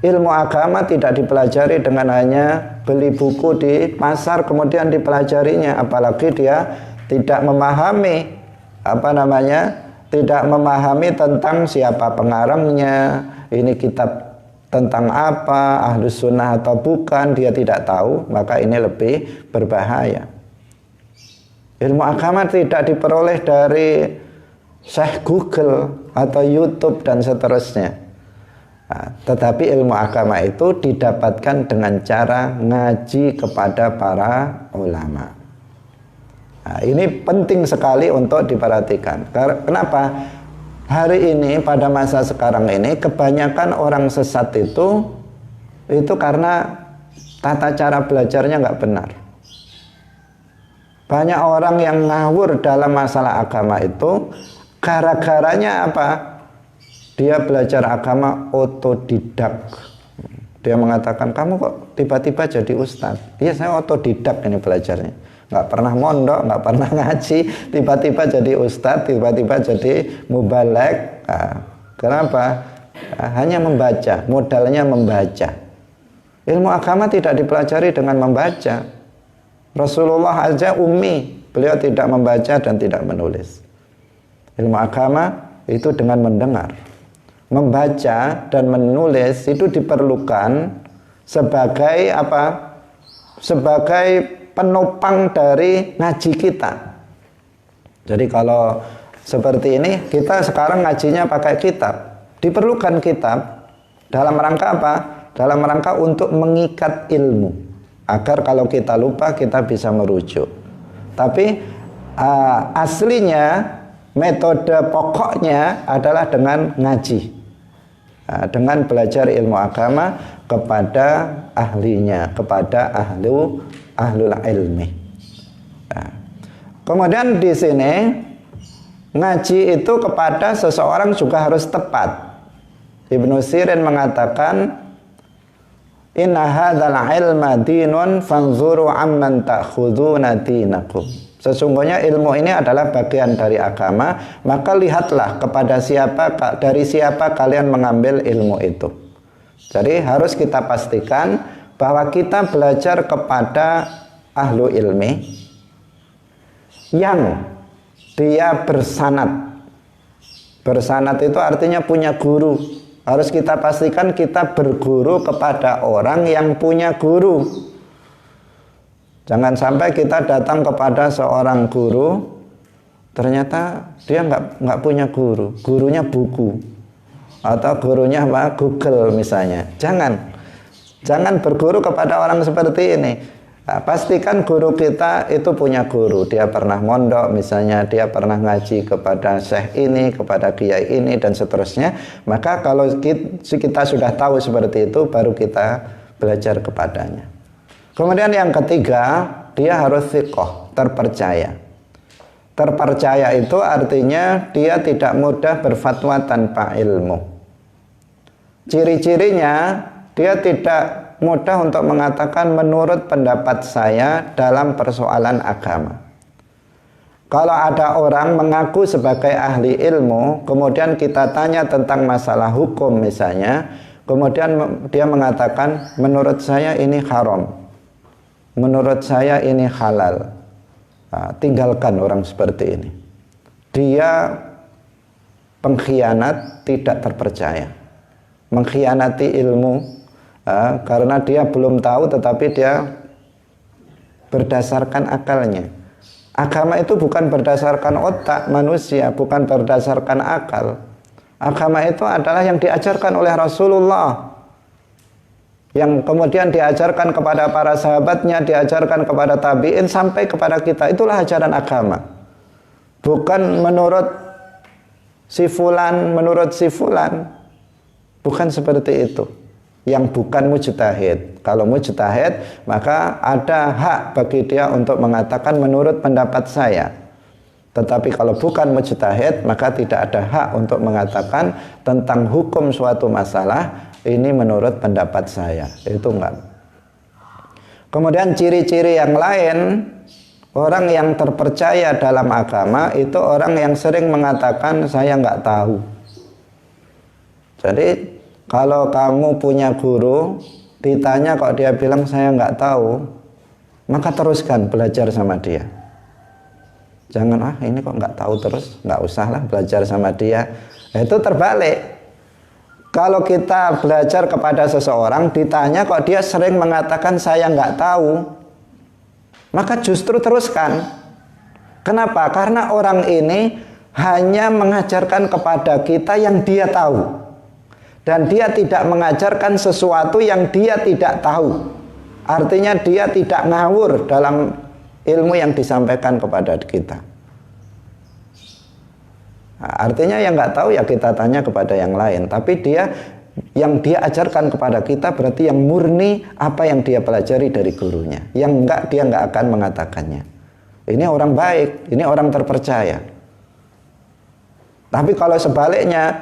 A: Ilmu agama tidak dipelajari dengan hanya beli buku di pasar kemudian dipelajarinya, apalagi dia tidak memahami tidak memahami tentang siapa pengarangnya, ini kitab tentang apa, Ahlus Sunnah atau bukan, dia tidak tahu, maka ini lebih berbahaya. Ilmu agama tidak diperoleh dari Syekh Google atau YouTube dan seterusnya. Nah, tetapi ilmu agama itu didapatkan dengan cara ngaji kepada para ulama. Nah, ini penting sekali untuk diperhatikan. Kenapa? Hari ini pada masa sekarang ini kebanyakan orang sesat itu karena tata cara belajarnya nggak benar. Banyak orang yang ngawur dalam masalah agama itu gara-garanya apa? Dia belajar agama otodidak. Dia mengatakan, kamu kok tiba-tiba jadi ustadz? Iya, saya otodidak ini belajarnya. Nggak pernah mondok, nggak pernah ngaji, tiba-tiba jadi ustadz, tiba-tiba jadi mubalek. Nah, kenapa? Nah, hanya membaca, modalnya membaca. Ilmu agama tidak dipelajari dengan membaca. Rasulullah aja ummi, beliau tidak membaca dan tidak menulis. Ilmu agama itu dengan mendengar. Membaca dan menulis itu diperlukan sebagai apa? Sebagai penopang dari ngaji kita. Jadi kalau seperti ini, kita sekarang ngajinya pakai kitab. Diperlukan kitab dalam rangka apa? Dalam rangka untuk mengikat ilmu, agar kalau kita lupa kita bisa merujuk. Tapi aslinya metode pokoknya adalah dengan ngaji. Dengan belajar ilmu agama kepada ahlinya, kepada ahlul ilmi. Nah, kemudian di sini ngaji itu kepada seseorang juga harus tepat. Ibnu Sirin mengatakan, inna hadzal ilma dinun fanzuru amman ta'khuduna dinakum. Sesungguhnya ilmu ini adalah bagian dari agama, maka lihatlah kepada dari siapa kalian mengambil ilmu itu. Jadi harus kita pastikan bahwa kita belajar kepada ahlu ilmi yang dia bersanad. Bersanad itu artinya punya guru. Harus kita pastikan kita berguru kepada orang yang punya guru. Jangan sampai kita datang kepada seorang guru, ternyata dia nggak punya guru, gurunya buku atau gurunya apa, Google misalnya. Jangan berguru kepada orang seperti ini. Nah, pastikan guru kita itu punya guru, dia pernah mondok misalnya, dia pernah ngaji kepada syekh ini, kepada kiai ini, dan seterusnya. Maka kalau kita sudah tahu seperti itu, baru kita belajar kepadanya. Kemudian yang ketiga, dia harus thiqah, terpercaya. Terpercaya itu artinya dia tidak mudah berfatwa tanpa ilmu. Ciri-cirinya, dia tidak mudah untuk mengatakan menurut pendapat saya dalam persoalan agama. Kalau ada orang mengaku sebagai ahli ilmu, kemudian kita tanya tentang masalah hukum misalnya, kemudian dia mengatakan menurut saya ini haram, menurut saya ini halal. Nah, tinggalkan orang seperti ini. Dia pengkhianat, tidak terpercaya, mengkhianati ilmu. Karena dia belum tahu tetapi dia berdasarkan akalnya. Agama itu bukan berdasarkan otak manusia, bukan berdasarkan akal. Agama itu adalah yang diajarkan oleh Rasulullah, yang kemudian diajarkan kepada para sahabatnya, diajarkan kepada tabi'in sampai kepada kita. Itulah ajaran agama. Bukan menurut si fulan, menurut si fulan. Bukan seperti itu. Yang bukan mujtahid. Kalau mujtahid, maka ada hak bagi dia untuk mengatakan menurut pendapat saya. Tetapi kalau bukan mujtahid, maka tidak ada hak untuk mengatakan tentang hukum suatu masalah, ini menurut pendapat saya. Itu enggak. Kemudian ciri-ciri yang lain, orang yang terpercaya dalam agama itu orang yang sering mengatakan saya enggak tahu. Jadi kalau kamu punya guru, ditanya kok dia bilang saya nggak tahu, maka teruskan belajar sama dia. Jangan ini kok nggak tahu terus, nggak usahlah belajar sama dia. Itu terbalik. Kalau kita belajar kepada seseorang, ditanya kok dia sering mengatakan saya nggak tahu, maka justru teruskan. Kenapa? Karena orang ini hanya mengajarkan kepada kita yang dia tahu. Dan dia tidak mengajarkan sesuatu yang dia tidak tahu. Artinya dia tidak ngawur dalam ilmu yang disampaikan kepada kita. Nah, artinya yang nggak tahu ya kita tanya kepada yang lain. Tapi yang dia ajarkan kepada kita berarti yang murni apa yang dia pelajari dari gurunya. Yang enggak, dia nggak akan mengatakannya. Ini orang baik, ini orang terpercaya. Tapi kalau sebaliknya,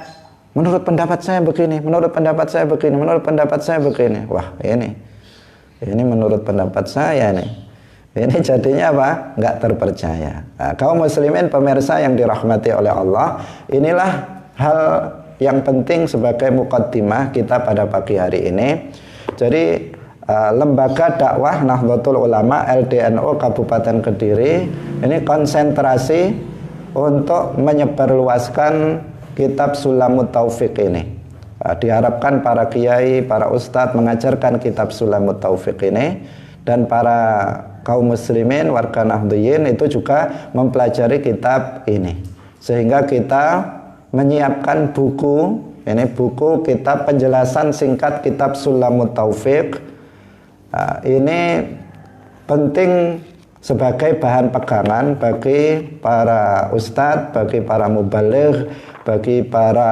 A: menurut pendapat saya begini, menurut pendapat saya begini, menurut pendapat saya begini. Wah, ini menurut pendapat saya nih. Ini jadinya apa? Nggak terpercaya. Nah, kaum muslimin pemirsa yang dirahmati oleh Allah, inilah hal yang penting sebagai muqaddimah kita pada pagi hari ini. Jadi Lembaga Dakwah Nahdlatul Ulama LDNU Kabupaten Kediri ini konsentrasi untuk menyebarluaskan kitab Sulamut Taufik ini. Diharapkan para kiai, para ustadz mengajarkan kitab Sulamut Taufik ini, dan para kaum muslimin, warga Nahdliyin itu juga mempelajari kitab ini. Sehingga kita menyiapkan buku, ini buku kitab penjelasan singkat kitab Sulamut Taufik. Ini penting sebagai bahan pegangan bagi para ustadz, bagi para mubaligh, bagi para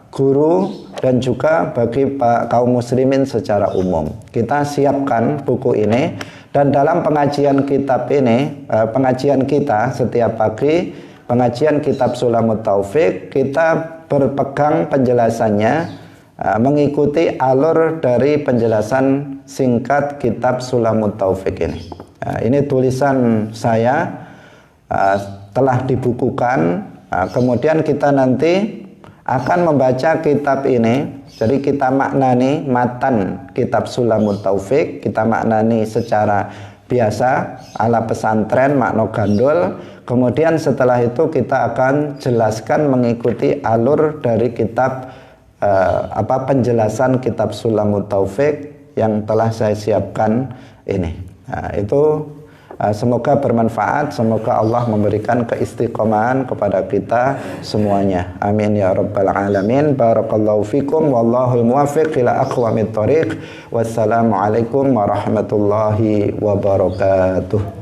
A: guru, dan juga bagi kaum muslimin secara umum. Kita siapkan buku ini, dan dalam pengajian kitab ini, pengajian kita setiap pagi, pengajian kitab Sulamut Taufik, kita berpegang penjelasannya, mengikuti alur dari penjelasan singkat kitab Sulamut Taufik ini. Ini tulisan saya, telah dibukukan. Kemudian kita nanti akan membaca kitab ini. Jadi kita maknani matan kitab Sulamut Taufik, kita maknani secara biasa ala pesantren, makna gandul. Kemudian setelah itu kita akan jelaskan mengikuti alur dari kitab penjelasan kitab Sulamut Taufik yang telah saya siapkan ini. Nah, itu semoga bermanfaat, semoga Allah memberikan keistiqomahan kepada kita semuanya. Amin ya rabbal alamin. Barakallahu fikum wallahul muwaffiq ila aqwamit thoriq. Wassalamualaikum warahmatullahi wabarakatuh.